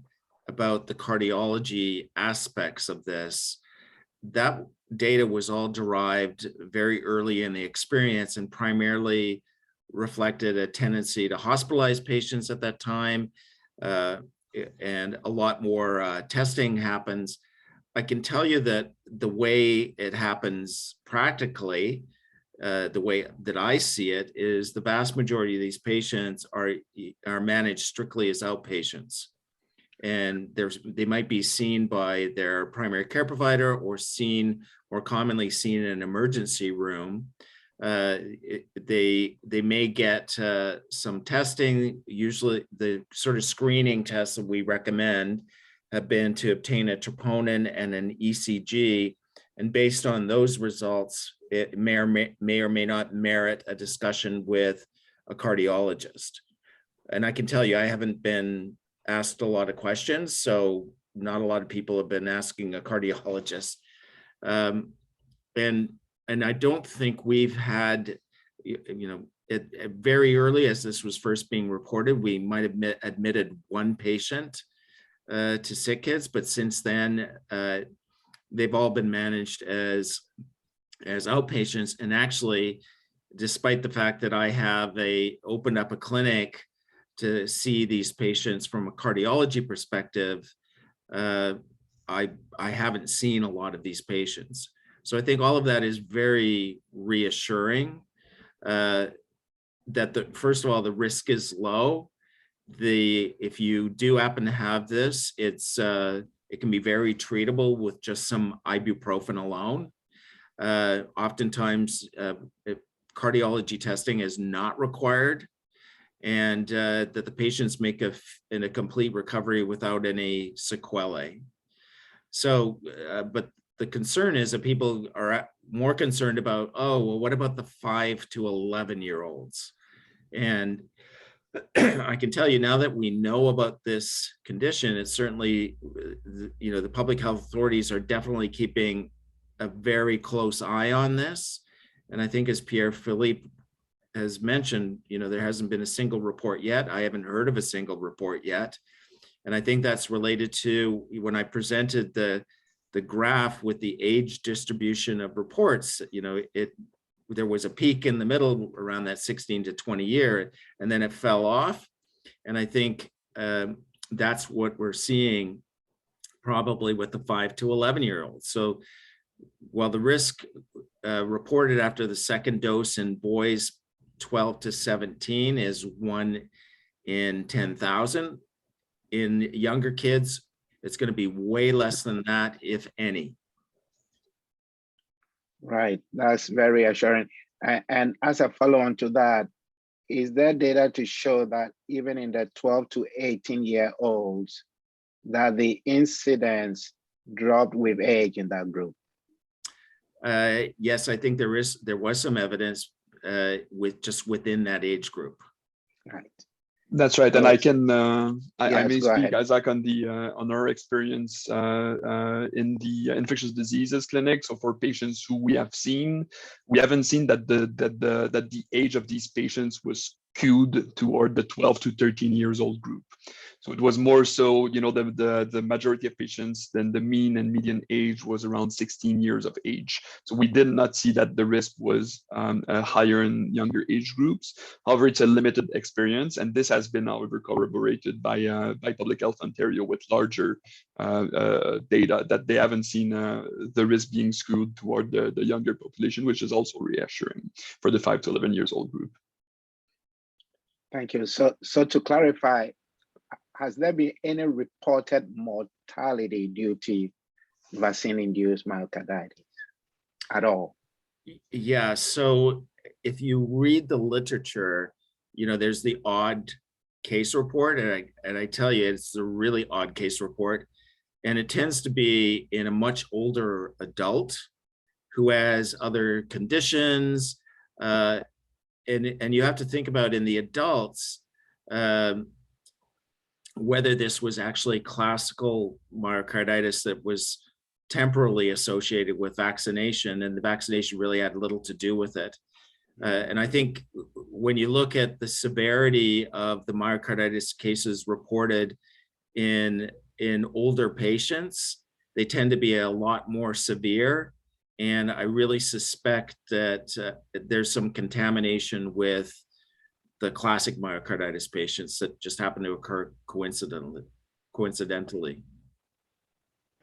[SPEAKER 2] about the cardiology aspects of this, that data was all derived very early in the experience and primarily reflected a tendency to hospitalize patients at that time, and a lot more testing happens. I can tell you that the way it happens practically, the way that I see it, is the vast majority of these patients are managed strictly as outpatients. And they might be seen by their primary care provider or commonly seen in an emergency room. They may get some testing. Usually the sort of screening tests that we recommend have been to obtain a troponin and an ECG. And based on those results, it may or may not merit a discussion with a cardiologist. And I can tell you, I haven't been asked a lot of questions, so not a lot of people have been asking a cardiologist. And I don't think we've had, very early as this was first being reported, we might have admitted one patient to SickKids, but since then, they've all been managed as outpatients. And actually, despite the fact that I have opened up a clinic to see these patients from a cardiology perspective, I haven't seen a lot of these patients. So I think all of that is very reassuring, that first of all, the risk is low. If you do happen to have this, it can be very treatable with just some ibuprofen alone. Oftentimes, cardiology testing is not required, and that the patients make a complete recovery without any sequelae. So, but the concern is that people are more concerned about, oh, well, what about the 5 to 11-year-olds? And I can tell you now that we know about this condition, it's certainly, the public health authorities are definitely keeping a very close eye on this. And I think as Pierre Philippe has mentioned, there hasn't been a single report yet. I haven't heard of a single report yet. And I think that's related to when I presented the graph with the age distribution of reports, there was a peak in the middle around that 16 to 20 year, and then it fell off. And I think that's what we're seeing probably with the 5 to 11-year-olds. So while the risk reported after the second dose in boys 12 to 17 is 1 in 10,000, in younger kids, it's going to be way less than that, if any.
[SPEAKER 1] Right, that's very assuring. And as a follow-on to that, is there data to show that even in the 12 to 18-year-olds, that the incidence dropped with age in that group?
[SPEAKER 2] Yes, I think there was some evidence within that age group.
[SPEAKER 1] Right.
[SPEAKER 3] That's right, and I can I
[SPEAKER 1] Yes,
[SPEAKER 3] may
[SPEAKER 1] go
[SPEAKER 3] speak,
[SPEAKER 1] ahead.
[SPEAKER 3] Isaac, on the on our experience in the infectious diseases clinic. So for patients who we haven't seen that the age of these patients was skewed toward the 12 to 13 years old group. So it was more so, you know, the majority of patients, then the mean and median age was around 16 years of age. So we did not see that the risk was higher in younger age groups. However, it's a limited experience, and this has been, however, corroborated by Public Health Ontario with larger data that they haven't seen the risk being skewed toward the younger population, which is also reassuring for the 5 to 11 years old group.
[SPEAKER 1] Thank you. So to clarify, has there been any reported mortality due to vaccine-induced myocarditis at all?
[SPEAKER 2] Yeah, so if you read the literature, you know, there's the odd case report, and I tell you, it's a really odd case report, and it tends to be in a much older adult who has other conditions, and you have to think about in the adults whether this was actually classical myocarditis that was temporally associated with vaccination, and the vaccination really had little to do with it. And I think when you look at the severity of the myocarditis cases reported in older patients, they tend to be a lot more severe. And I really suspect that there's some contamination with the classic myocarditis patients that just happen to occur coincidentally.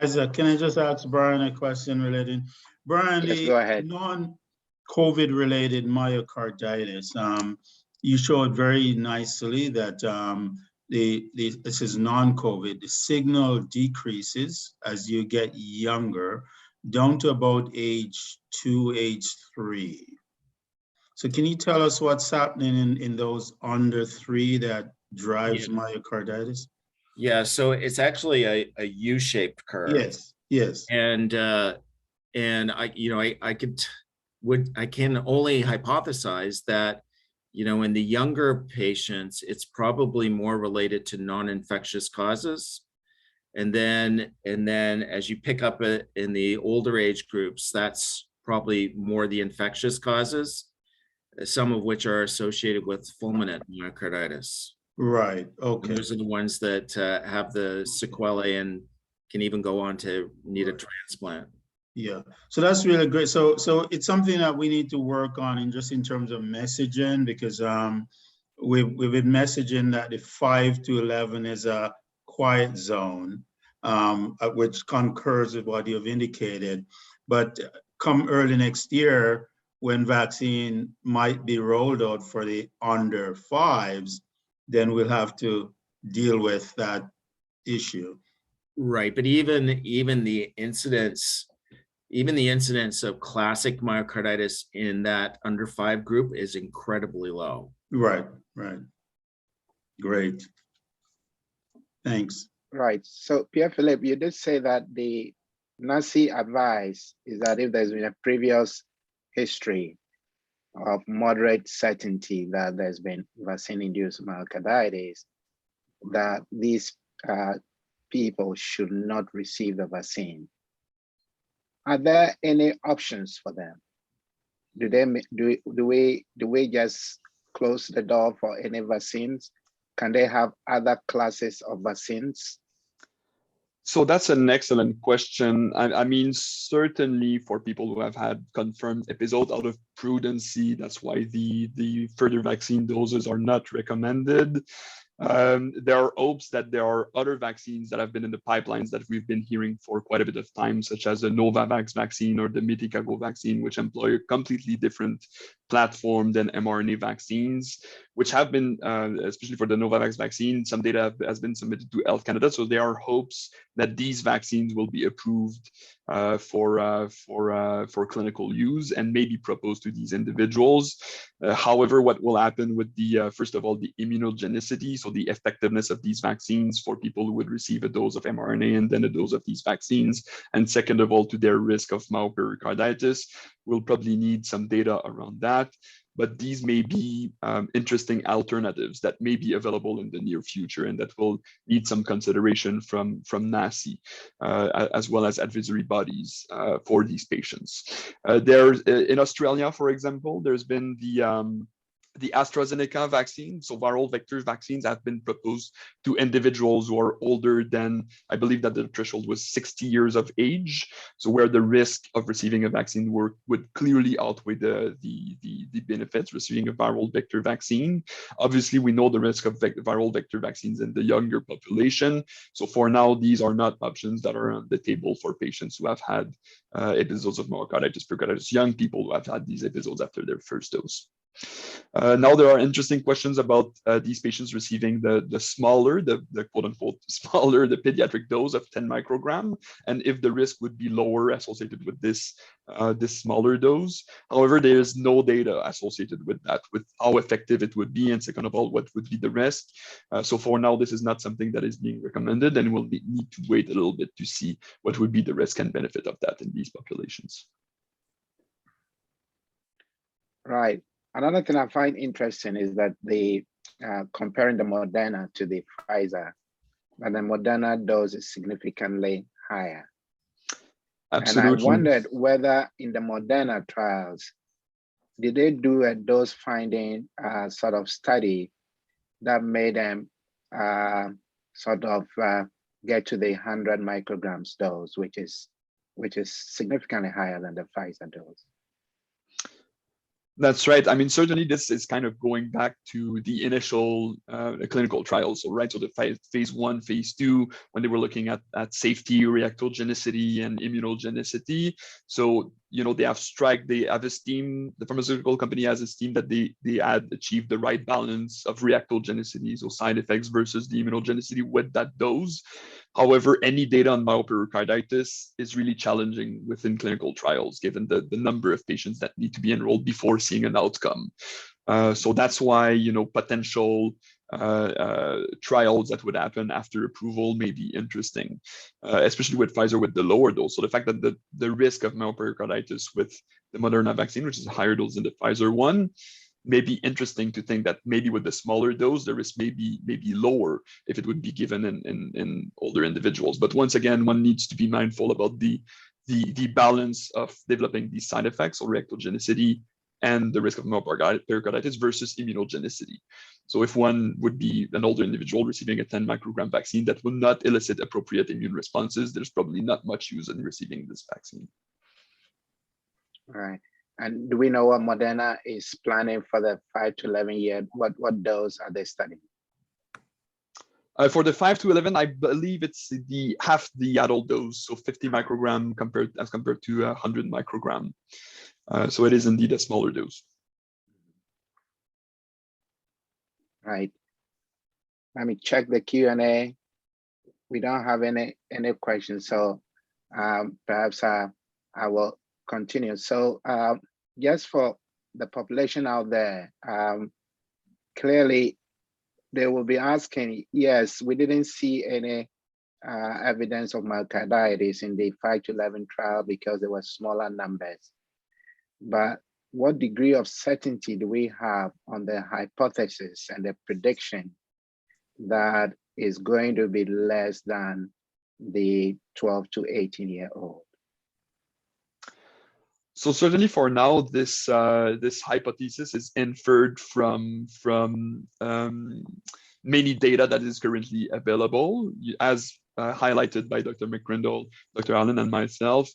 [SPEAKER 4] Can I just ask Brian a question related? Brian,
[SPEAKER 1] Yes, go ahead.
[SPEAKER 4] Non-COVID related myocarditis, you showed very nicely that this is non-COVID. The signal decreases as you get younger, down to about age 2, age 3. So can you tell us what's happening in those under 3 that drives myocarditis?
[SPEAKER 2] Yeah, so it's actually a U-shaped curve.
[SPEAKER 4] Yes, yes.
[SPEAKER 2] And I, you know, I can only hypothesize that, you know, in the younger patients, it's probably more related to non-infectious causes. And then as you pick up in the older age groups, that's probably more the infectious causes, some of which are associated with fulminant myocarditis.
[SPEAKER 4] Right, okay.
[SPEAKER 2] And those are the ones that have the sequelae and can even go on to need a transplant.
[SPEAKER 4] Yeah, so that's really great. So it's something that we need to work on in terms of messaging, because we've been messaging that the 5 to 11 is a quiet zone, which concurs with what you've indicated. But come early next year, when vaccine might be rolled out for the under 5s, then we'll have to deal with that issue.
[SPEAKER 2] Right, but even the incidence of classic myocarditis in that under 5 group is incredibly low.
[SPEAKER 4] Right, right. Great. Thanks.
[SPEAKER 1] Right. So Pierre Philippe, you did say that the NACI advice is that if there's been a previous history of moderate certainty that there's been vaccine-induced myocarditis, that these people should not receive the vaccine. Are there any options for them? Do we just close the door for any vaccines? Can they have other classes of vaccines?
[SPEAKER 3] So that's an excellent question. I mean, certainly for people who have had confirmed episodes, out of prudency, that's why the further vaccine doses are not recommended. There are hopes that there are other vaccines that have been in the pipelines that we've been hearing for quite a bit of time, such as the Novavax vaccine or the Medicago vaccine, which employ a completely different platform than mRNA vaccines, which have been, especially for the Novavax vaccine, some data has been submitted to Health Canada. So there are hopes that these vaccines will be approved for clinical use and maybe proposed to these individuals. However, what will happen with the, first of all, the immunogenicity, so the effectiveness of these vaccines for people who would receive a dose of mRNA and then a dose of these vaccines, and second of all, to their risk of myopericarditis, we'll probably need some data around that. But these may be interesting alternatives that may be available in the near future and that will need some consideration from NACI, as well as advisory bodies for these patients. There's in Australia, for example, there's been the AstraZeneca vaccine. So viral vector vaccines have been proposed to individuals who are older than, I believe that the threshold was 60 years of age. So where the risk of receiving a vaccine would clearly outweigh the benefits receiving a viral vector vaccine. Obviously, we know the risk of viral vector vaccines in the younger population. So for now, these are not options that are on the table for patients who have had episodes of myocarditis, pericarditis, young people who have had these episodes after their first dose. Now there are interesting questions about these patients receiving the smaller, the quote unquote smaller, the pediatric dose of 10 microgram, and if the risk would be lower associated with this smaller dose. However, there is no data associated with that, with how effective it would be, and second of all, what would be the risk. So for now, this is not something that is being recommended, and we'll need to wait a little bit to see what would be the risk and benefit of that in these populations.
[SPEAKER 1] Right. Another thing I find interesting is that comparing the Moderna to the Pfizer, and the Moderna dose is significantly higher.
[SPEAKER 3] Absolutely.
[SPEAKER 1] And I wondered whether in the Moderna trials, did they do a dose finding sort of study that made them get to the 100 micrograms dose, which is significantly higher than the Pfizer dose.
[SPEAKER 3] That's right. I mean, certainly this is kind of going back to the initial clinical trials. So, right, so the phase 1, phase 2, when they were looking at safety, reactogenicity, and immunogenicity. So, you know, they have esteemed, the pharmaceutical company has esteemed that they had achieved the right balance of reactogenicity, so side effects versus the immunogenicity with that dose. However, any data on myopericarditis is really challenging within clinical trials, given the number of patients that need to be enrolled before seeing an outcome. So that's why, you know, potential trials that would happen after approval may be interesting, especially with Pfizer with the lower dose. So the fact that the risk of myopericarditis with the Moderna vaccine, which is a higher dose than the Pfizer one, may be interesting to think that maybe with the smaller dose, the risk may be lower if it would be given in older individuals. But once again, one needs to be mindful about the balance of developing these side effects or reactogenicity and the risk of myopericarditis versus immunogenicity. So if one would be an older individual receiving a 10 microgram vaccine that will not elicit appropriate immune responses, there's probably not much use in receiving this vaccine.
[SPEAKER 1] All right. And do we know what Moderna is planning for the 5 to 11 year? What dose are they studying?
[SPEAKER 3] For the 5 to 11, I believe it's half the adult dose, so 50 microgram as compared to 100 microgram. So it is indeed a smaller dose.
[SPEAKER 1] Right. Let me check the Q&A. We don't have any questions, so perhaps I will continue. So just for the population out there, clearly they will be asking, yes, we didn't see any evidence of myocarditis in the 5 to 11 trial because there were smaller numbers. But what degree of certainty do we have on the hypothesis and the prediction that is going to be less than the 12 to 18-year-old?
[SPEAKER 3] So certainly for now, this hypothesis is inferred from many data that is currently available, as highlighted by Dr. McCrindle, Dr. Allen, and myself,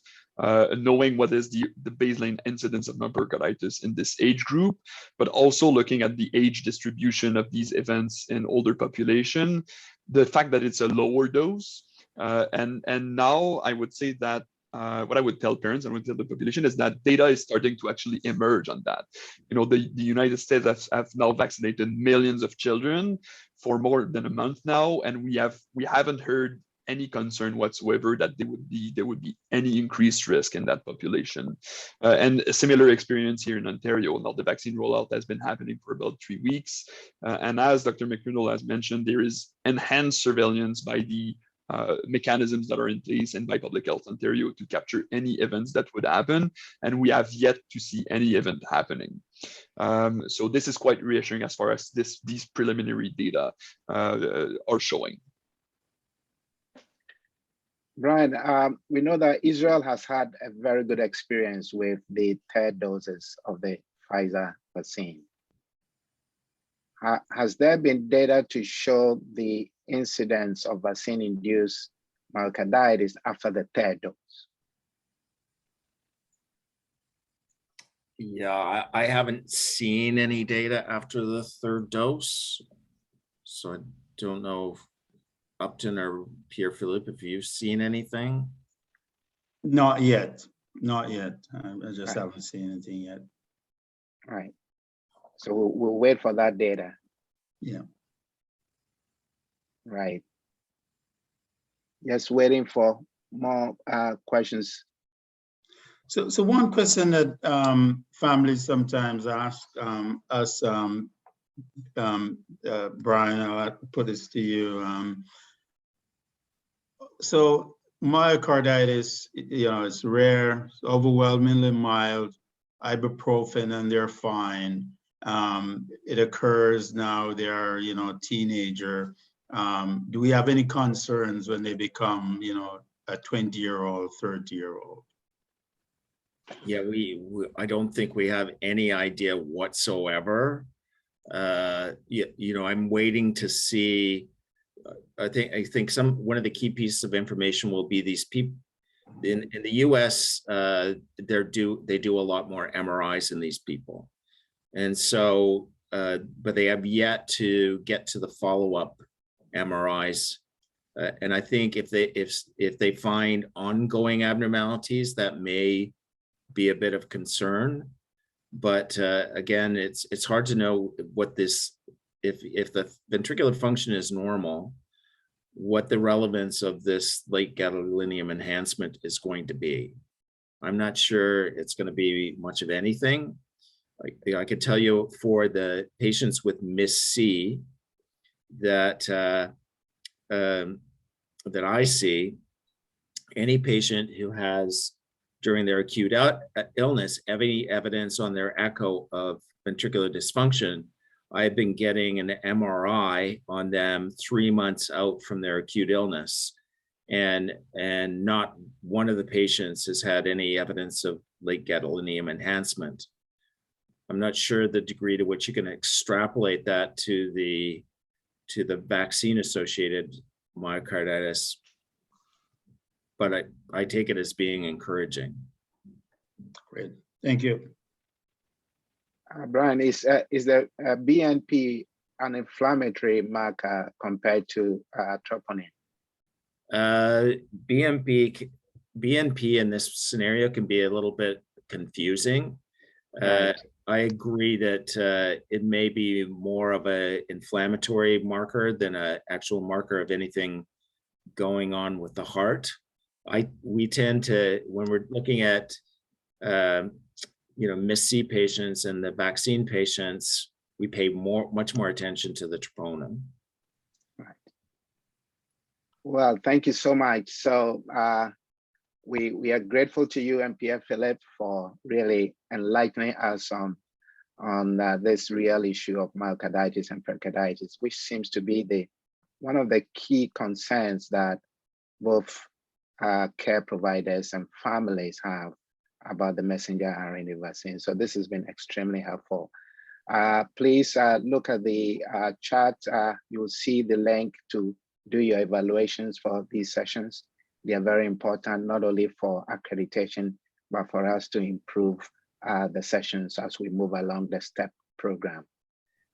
[SPEAKER 3] knowing what is the baseline incidence of myocarditis in this age group, but also looking at the age distribution of these events in older population, the fact that it's a lower dose, and now I would say that what I would tell parents and would tell the population is that data is starting to actually emerge on that. You know, the United States have now vaccinated millions of children for more than a month now, and we haven't heard any concern whatsoever that there would be any increased risk in that population. And a similar experience here in Ontario. Now the vaccine rollout has been happening for about 3 weeks. And as Dr. McCrindle has mentioned, there is enhanced surveillance by the mechanisms that are in place and by Public Health Ontario to capture any events that would happen. And we have yet to see any event happening. So this is quite reassuring as far as these preliminary data are showing.
[SPEAKER 1] Brian, we know that Israel has had a very good experience with the third doses of the Pfizer vaccine. Has there been data to show the incidence of vaccine-induced myocarditis after the third dose?
[SPEAKER 2] Yeah, I haven't seen any data after the third dose, so I don't know if Upton or Pierre Philippe, if you've seen anything.
[SPEAKER 4] Not yet. Not yet. I just haven't seen anything yet.
[SPEAKER 1] All right. So we'll wait for that data.
[SPEAKER 4] Yeah.
[SPEAKER 1] Right. Just waiting for more questions.
[SPEAKER 4] So one question that families sometimes ask us, Brian, I'll put this to you. So myocarditis, you know, it's rare, it's overwhelmingly mild, ibuprofen, and they're fine. It occurs now, they're, you know, teenager. Do we have any concerns when they become, you know, a 20-year-old, 30-year-old?
[SPEAKER 2] Yeah, I don't think we have any idea whatsoever. You know, I'm waiting to see. I think one of the key pieces of information will be these people in the U.S. They do a lot more MRIs in these people, and so but they have yet to get to the follow-up MRIs. And I think if they find ongoing abnormalities, that may be a bit of concern. But again, it's hard to know what this, if the ventricular function is normal, what the relevance of this late gadolinium enhancement is going to be. I'm not sure it's going to be much of anything. I could tell you for the patients with MIS-C that that I see, any patient who has during their acute illness, any evidence on their echo of ventricular dysfunction, I've been getting an MRI on them 3 months out from their acute illness. And not one of the patients has had any evidence of late gadolinium enhancement. I'm not sure the degree to which you can extrapolate that to the vaccine-associated myocarditis, but I take it as being encouraging.
[SPEAKER 4] Great, thank you.
[SPEAKER 1] Brian, is the BNP an inflammatory marker compared to troponin?
[SPEAKER 2] BNP in this scenario can be a little bit confusing. Right. I agree that it may be more of an inflammatory marker than an actual marker of anything going on with the heart. We tend to, when we're looking at MIS-C patients and the vaccine patients, we pay much more attention to the troponin.
[SPEAKER 1] Right. Well, thank you so much. So we are grateful to you and Pierre Philippe for really enlightening us on this real issue of myocarditis and pericarditis, which seems to be one of the key concerns that both care providers and families have about the messenger RNA vaccine. So this has been extremely helpful. Please look at the chat. You will see the link to do your evaluations for these sessions. They are very important, not only for accreditation, but for us to improve the sessions as we move along the STEP program.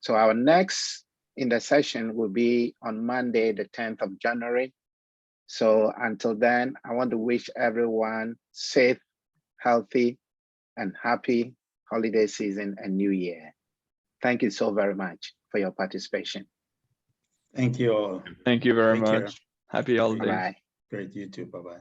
[SPEAKER 1] So our next in the session will be on Monday, the 10th of January. So until then, I want to wish everyone safe, healthy, and happy holiday season and new year. Thank you so very much for your participation.
[SPEAKER 4] Thank you all.
[SPEAKER 3] Thank you very
[SPEAKER 4] Take care.
[SPEAKER 3] much. Happy holidays.
[SPEAKER 1] Bye-bye.
[SPEAKER 4] Great, you too. Bye-bye.